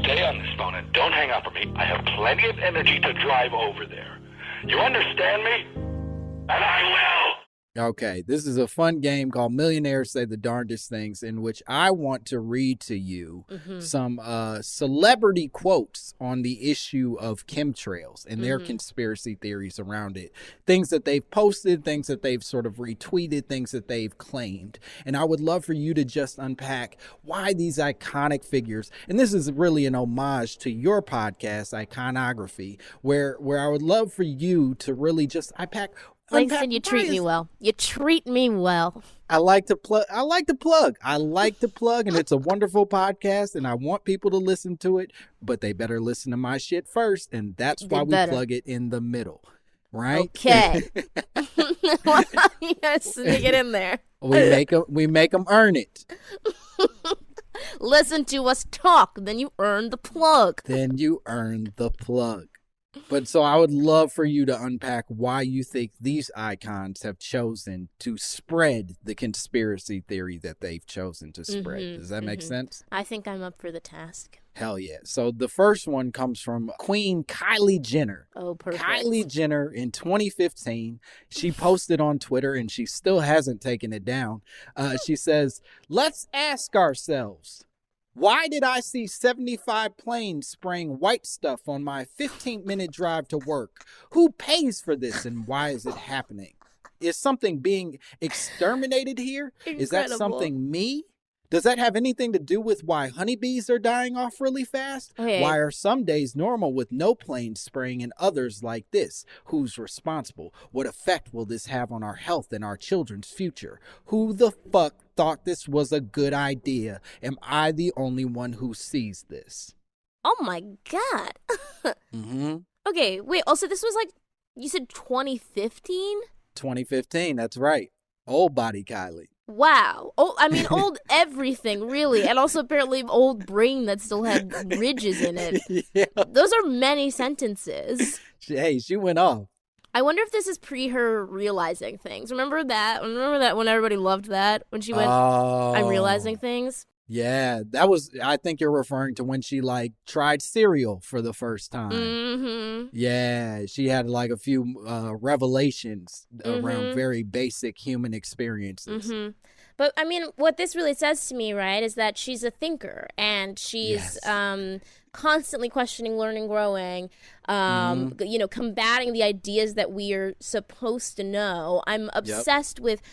Stay on this phone and don't hang up on me. I have plenty of energy to drive over there. You understand me? And I will! Okay, this is a fun game called Millionaires Say the Darndest Things, in which I want to read to you some celebrity quotes on the issue of chemtrails and their conspiracy theories around it. Things that they've posted, things that they've sort of retweeted, things that they've claimed. And I would love for you to just unpack why these iconic figures, and this is really an homage to your podcast, Iconography, where I would love for you to really just unpack. Langston, you treat me well. You treat me well. I like to plug, and it's a wonderful podcast, and I want people to listen to it, but they better listen to my shit first, and that's why we plug it in the middle, right? Okay. You gotta sneak it in there. We make them earn it. Listen to us talk, then you earn the plug. But so I would love for you to unpack why you think these icons have chosen to spread the conspiracy theory that they've chosen to spread. Does that make sense? I think I'm up for the task. Hell yeah. So the first one comes from Queen Kylie Jenner. Oh, perfect. Kylie Jenner in 2015, she posted on Twitter, and she still hasn't taken it down. She says, "Let's ask ourselves, why did I see 75 planes spraying white stuff on my 15-minute drive to work? Who pays for this, and why is it happening? Is something being exterminated here? Incredible. Is that something me? Does that have anything to do with why honeybees are dying off really fast? Okay. Why are some days normal with no planes spraying and others like this? Who's responsible? What effect will this have on our health and our children's future? Who the fuck thought this was a good idea? Am I the only one who sees this?" Oh my God. Okay, wait, also this was like, you said 2015? 2015, that's right. Old body Kylie. Wow. Oh, I mean, old everything, really. And also apparently old brain that still had ridges in it. Yeah. Those are many sentences. She went off. I wonder if this is pre her realizing things. Remember that when everybody loved that? When she went, I'm realizing things? Yeah, I think you're referring to when she tried cereal for the first time. Yeah, she had a few revelations around very basic human experiences. But I mean, what this really says to me, right, is that she's a thinker, and she's constantly questioning, learning, growing, combating the ideas that we are supposed to know. I'm obsessed with,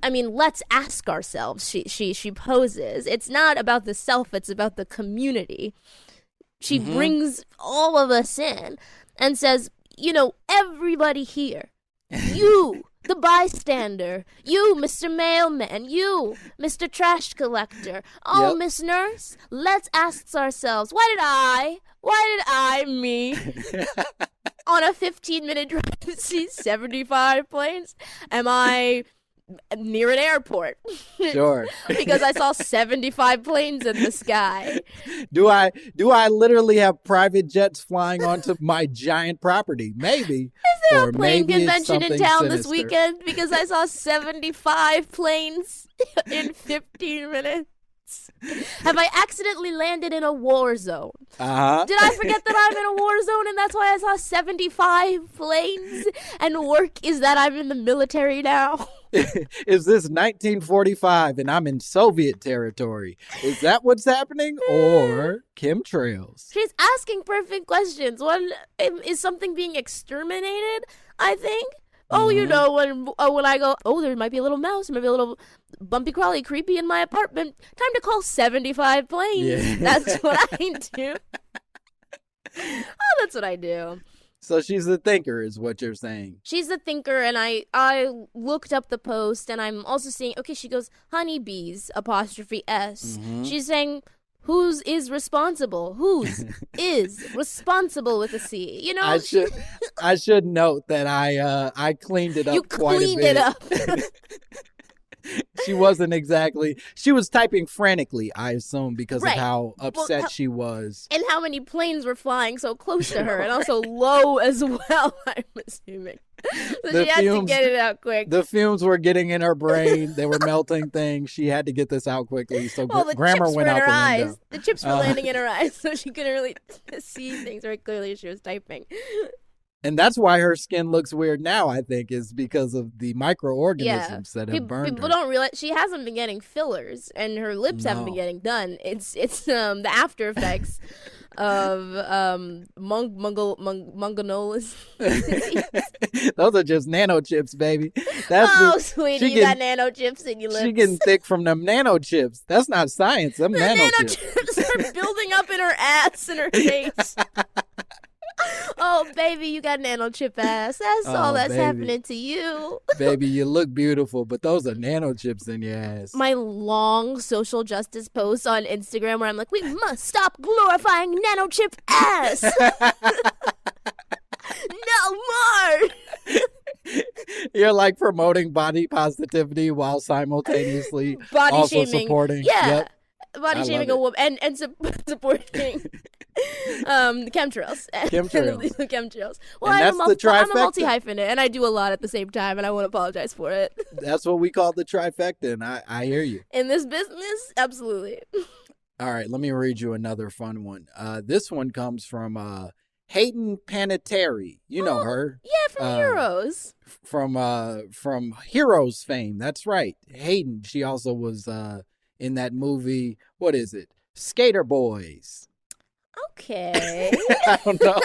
I mean, let's ask ourselves, she poses. It's not about the self, it's about the community. She brings all of us in and says, everybody here, you, the bystander, you, Mr. Mailman, you, Mr. Trash Collector, Miss Nurse, let's ask ourselves, why did I, me, on a 15-minute drive see 75 planes? Am I near an airport? Sure. Because I saw 75 planes in the sky. Do I literally have private jets flying onto my giant property? Maybe. Is there a plane maybe convention in town this sinister. weekend? Because I saw 75 planes in 15 minutes. Have I accidentally landed in a war zone? Did I forget that I'm in a war zone and that's why I saw 75 planes? And work is that I'm in the military now? Is this 1945 and I'm in Soviet territory? Is that what's happening? Or chemtrails? She's asking perfect questions. Is something being exterminated? I think. Oh, you know, when I go, oh, there might be a little mouse, there might be a little bumpy crawly creepy in my apartment. Time to call 75 planes. Yeah. That's what I do. Oh, that's what I do. So she's a thinker, is what you're saying. She's a thinker, and I looked up the post, and I'm also seeing, okay, she goes, honeybees, apostrophe S. Mm-hmm. She's saying, whose is responsible? Whose is responsible with a C? You know, I should note that I cleaned it up quite a bit. You cleaned it up. She wasn't exactly. She was typing frantically, I assume, because of how upset she was. And how many planes were flying so close to her, and also low as well, I'm assuming. So she had to get it out quick. The fumes were getting in her brain. They were melting things. She had to get this out quickly. So grammar went out the window. The chips were landing in her eyes, so she couldn't really see things very clearly as she was typing. And that's why her skin looks weird now, I think, is because of the microorganisms that have burned her. People don't realize she hasn't been getting fillers, and her lips haven't been getting done. It's the after effects of munganolas. Those are just nano chips, baby. Sweetie, you got nano chips in your lips. She getting thick from them nano chips. That's not science. Them nano chips are building up in her ass and her face. Oh, baby, you got nano chip ass. That's all that's happening to you. Baby, you look beautiful, but those are nano chips in your ass. My long social justice posts on Instagram where I'm like, we must stop glorifying nano chip ass. No more. You're like promoting body positivity while simultaneously also supporting. Yeah. Yep. Body shaming a woman and supporting chemtrails. Chemtrails. Well, I'm a multi-hyphenate, and I do a lot at the same time, and I won't apologize for it. That's what we call the trifecta, and I hear you. In this business, absolutely. All right, let me read you another fun one. This one comes from Hayden Panettiere. You know her. Yeah, from Heroes. From Heroes fame. That's right. Hayden, she also was in that movie, what is it? Skater Boys. Okay. I don't know.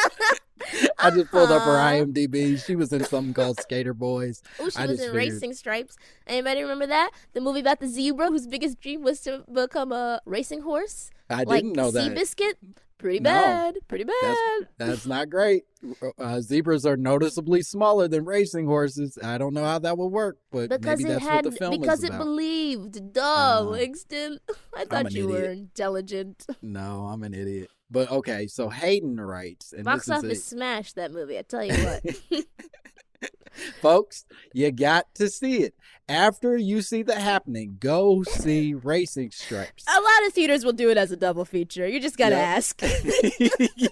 I just pulled up her IMDb. She was in something called Skater Boys. Oh, she was in Racing Stripes. Anybody remember that? The movie about the zebra whose biggest dream was to become a racing horse? I didn't know that. Seabiscuit? Pretty bad. Pretty bad. That's not great. Zebras are noticeably smaller than racing horses. I don't know how that would work, but maybe that's what the film is about. Because it believed. Duh, Langston. I thought you were intelligent. No, I'm an idiot. But okay, so Hayden writes. And Box office smash that movie, I tell you what. Folks, you got to see it. After you see The Happening, go see Racing Stripes. A lot of theaters will do it as a double feature. You just gotta ask. You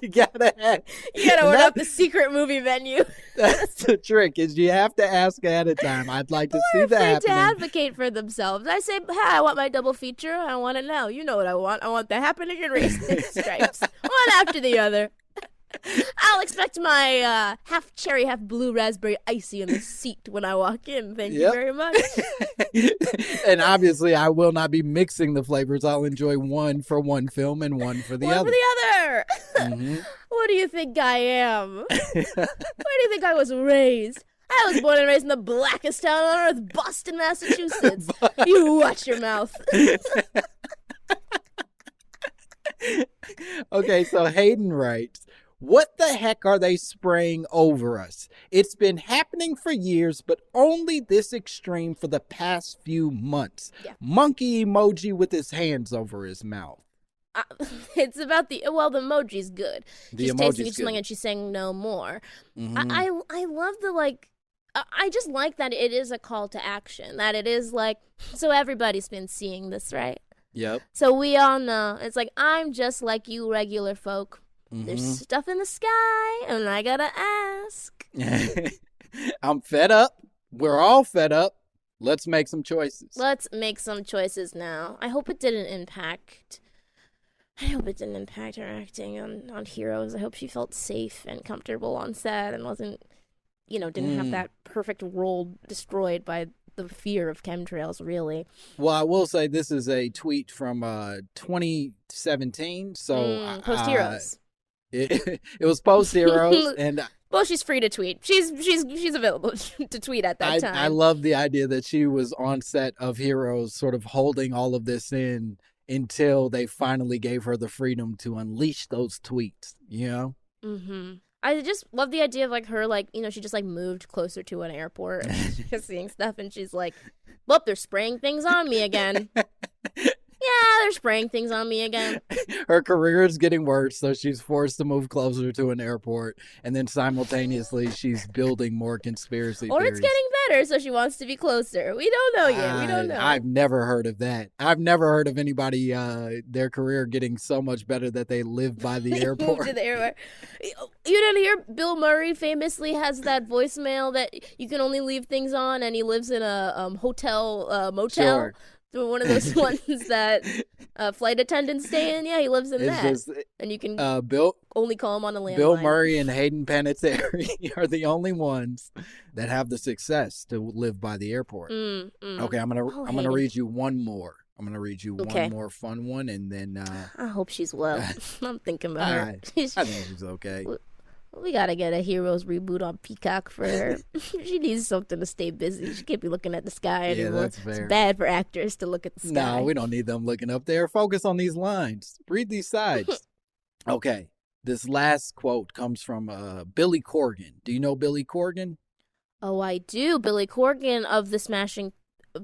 gotta ask. You gotta order up the secret movie menu. That's the trick, is you have to ask ahead of time. I'd like to see The Happening. To advocate for themselves. I say, hey, I want my double feature. I want it now. You know what I want. I want The Happening and Racing Stripes. One after the other. I'll expect my half cherry, half blue raspberry icy in the seat when I walk in. Thank you very much. And obviously, I will not be mixing the flavors. I'll enjoy one for one film and one for the other. One for the other. Mm-hmm. What do you think I am? Where do you think I was raised? I was born and raised in the blackest town on earth, Boston, Massachusetts. You watch your mouth. Okay, so Hayden writes, what the heck are they spraying over us? It's been happening for years, but only this extreme for the past few months. Yeah. Monkey emoji with his hands over his mouth. It's about the emoji's good. She's tasting each something and she's saying no more. Mm-hmm. I love the I just like that it is a call to action. That it is so everybody's been seeing this, right? Yep. So we all know. It's like, I'm just like you regular folk. Mm-hmm. There's stuff in the sky, and I gotta ask. I'm fed up. We're all fed up. Let's make some choices. Let's make some choices now. I hope it didn't impact her acting on Heroes. I hope she felt safe and comfortable on set and wasn't, didn't have that perfect role destroyed by the fear of chemtrails, really. Well, I will say this is a tweet from 2017, so Post Heroes. It was post Heroes, and well, she's free to tweet. She's available to tweet at that time. I love the idea that she was on set of Heroes, sort of holding all of this in until they finally gave her the freedom to unleash those tweets. You know. Mm-hmm. I just love the idea of like her, like, you know, she just like moved closer to an airport and she's seeing stuff and she's like, well, they're spraying things on me again. Yeah, they're spraying things on me again. Her career is getting worse, so she's forced to move closer to an airport, and then simultaneously she's building more conspiracy or theories. It's getting better, so she wants to be closer. We don't know yet. We don't know. I've never heard of that. I've never heard of anybody, their career getting so much better that they live by the airport. Move to the airport. You didn't hear Bill Murray famously has that voicemail that you can only leave things on, and he lives in a motel. Sure. One of those ones that flight attendants stay in. Yeah, he lives in that. And you can only call him on a landline. Bill Murray and Hayden Panettiere are the only ones that have the success to live by the airport. Okay, I'm gonna read you one more. One more fun one, and then I hope she's well. I'm thinking about her. I think she's okay. We gotta get a Heroes reboot on Peacock for her. She needs something to stay busy. She can't be looking at the sky anymore. Yeah, that's fair. It's bad for actors to look at the sky. No, we don't need them looking up there. Focus on these lines. Read these sides. Okay, this last quote comes from Billy Corgan. Do you know Billy Corgan? Oh, I do. Billy Corgan of the Smashing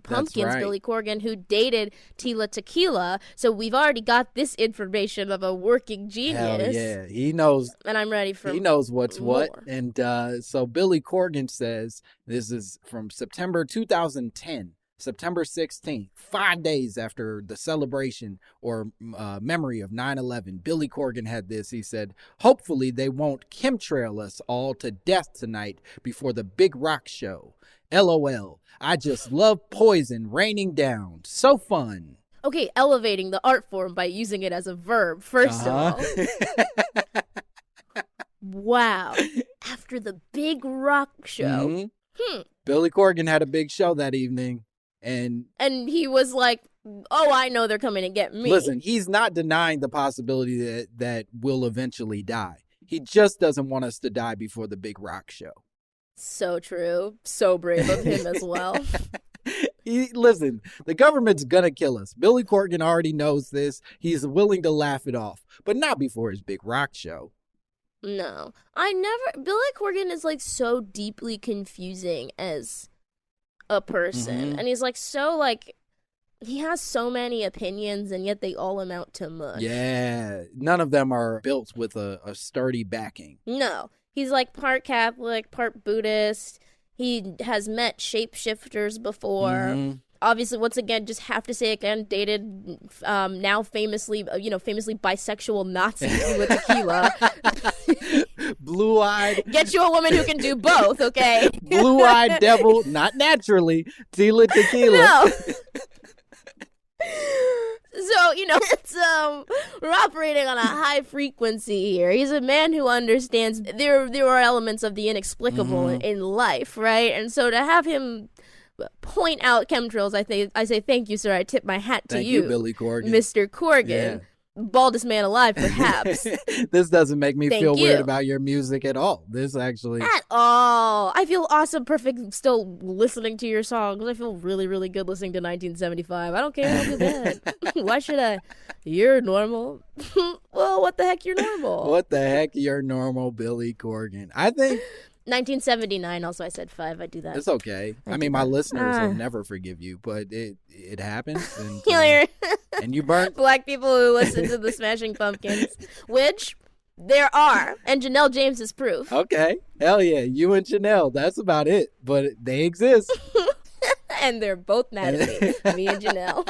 Pumpkins, right. Billy Corgan, who dated Tila Tequila. So we've already got this information of a working genius. Hell yeah, he knows. And I'm ready for He knows what's more. what. And so Billy Corgan says, this is from September 2010, September 16th, 5 days after the celebration or memory of 9/11. Billy Corgan had this. He said, hopefully they won't chemtrail us all to death tonight before the big rock show. LOL. I just love poison raining down. So fun. Okay, elevating the art form by using it as a verb, first of all. Wow. After the big rock show. Billy Corgan had a big show that evening. And he was like, oh, I know they're coming to get me. Listen, he's not denying the possibility that we'll eventually die. He just doesn't want us to die before the big rock show. So true. So brave of him as well. Listen, the government's gonna kill us. Billy Corgan already knows this. He's willing to laugh it off, but not before his big rock show. No. Billy Corgan is like so deeply confusing as a person. And he's like so like, he has so many opinions and yet they all amount to much. Yeah. None of them are built with a sturdy backing. No. He's like part Catholic, part Buddhist. He has met shapeshifters before. Obviously, once again, just have to say again, dated now famously bisexual Nazi with tequila. Blue-eyed. Get you a woman who can do both, okay? Blue-eyed devil, not naturally. Tila Tequila. No. So, it's we're operating on a high frequency here. He's a man who understands there are elements of the inexplicable in life, right? And so to have him point out chemtrails, I say thank you, sir. I tip my hat to Thank you, Billy Corgan. Mr. Corgan. Yeah. Baldest man alive, perhaps. This doesn't make me Thank feel you. weird about your music at all. This actually... At all. I feel awesome, perfect, still listening to your songs. I feel really, really good listening to 1975. I don't care. I'll do that. Why should I? You're normal. Well, what the heck? You're normal. What the heck? You're normal, Billy Corgan. I think... 1979, also I said 5. I do that. It's okay. I mean, my listeners will never forgive you, but it happens. And, and you burnt. Black people who listen to the Smashing Pumpkins, which there are, and Janelle James is proof. Okay. Hell yeah. You and Janelle. That's about it. But they exist. And they're both mad at me and Janelle.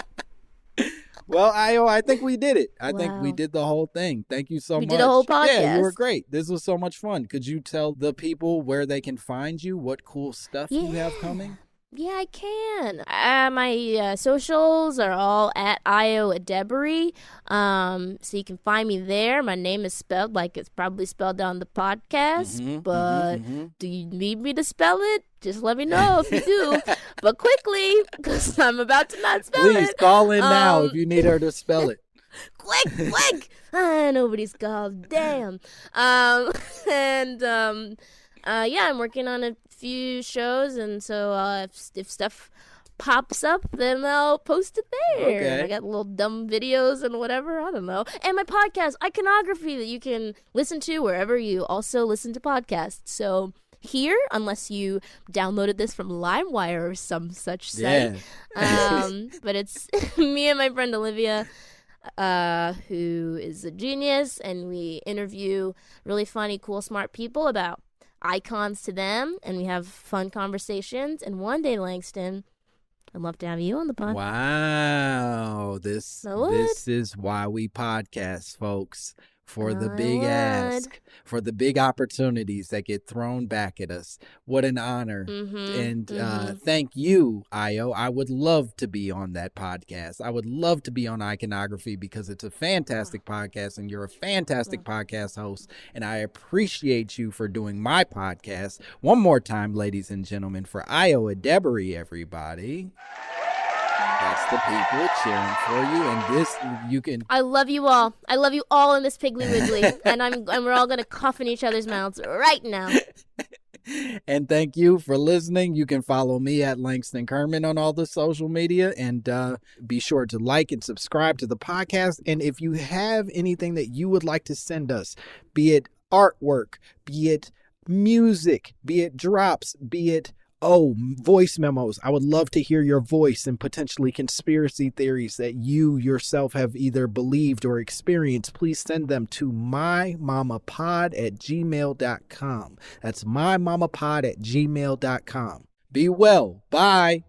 Well, Ayo, I think we did it. I think Wow. we did the whole thing. Thank you so much. We did a whole podcast. Yeah, you were great. This was so much fun. Could you tell the people where they can find you? What cool stuff you have coming? Yeah, I can. My socials are all at Ayo Edebiri. So you can find me there. My name is spelled like it's probably spelled on the podcast. Do you need me to spell it? Just let me know if you do. but quickly, because I'm about to not spell Please it. call in now if you need her to spell it. Quick! Nobody's called. Damn. Yeah, I'm working on a few shows, and so if stuff pops up, then I'll post it there. Okay. And I got little dumb videos and whatever, I don't know. And my podcast, Iconography, that you can listen to wherever you also listen to podcasts. So here, unless you downloaded this from LimeWire or some such site. Yeah. But it's me and my friend Olivia, who is a genius, and we interview really funny, cool, smart people about icons to them, and we have fun conversations. And one day, Langston, I'd love to have you on the podcast. Wow. This is why we podcast, folks. For the big ask, for the big opportunities that get thrown back at us. What an honor. And thank you, Ayo. I would love to be on that podcast. I would love to be on Iconography because it's a fantastic podcast and you're a fantastic podcast host. And I appreciate you for doing my podcast. One more time, ladies and gentlemen, for Ayo Edebiri, everybody. That's the people cheering for you, and this you can. I love you all. I love you all in this Piggly Wiggly, and we're all gonna cough in each other's mouths right now. And thank you for listening. You can follow me at Langston Kerman on all the social media, and be sure to like and subscribe to the podcast. And if you have anything that you would like to send us, be it artwork, be it music, be it drops, be it voice memos. I would love to hear your voice and potentially conspiracy theories that you yourself have either believed or experienced. Please send them to mymommapod@gmail.com. That's mymommapod@gmail.com. Be well. Bye.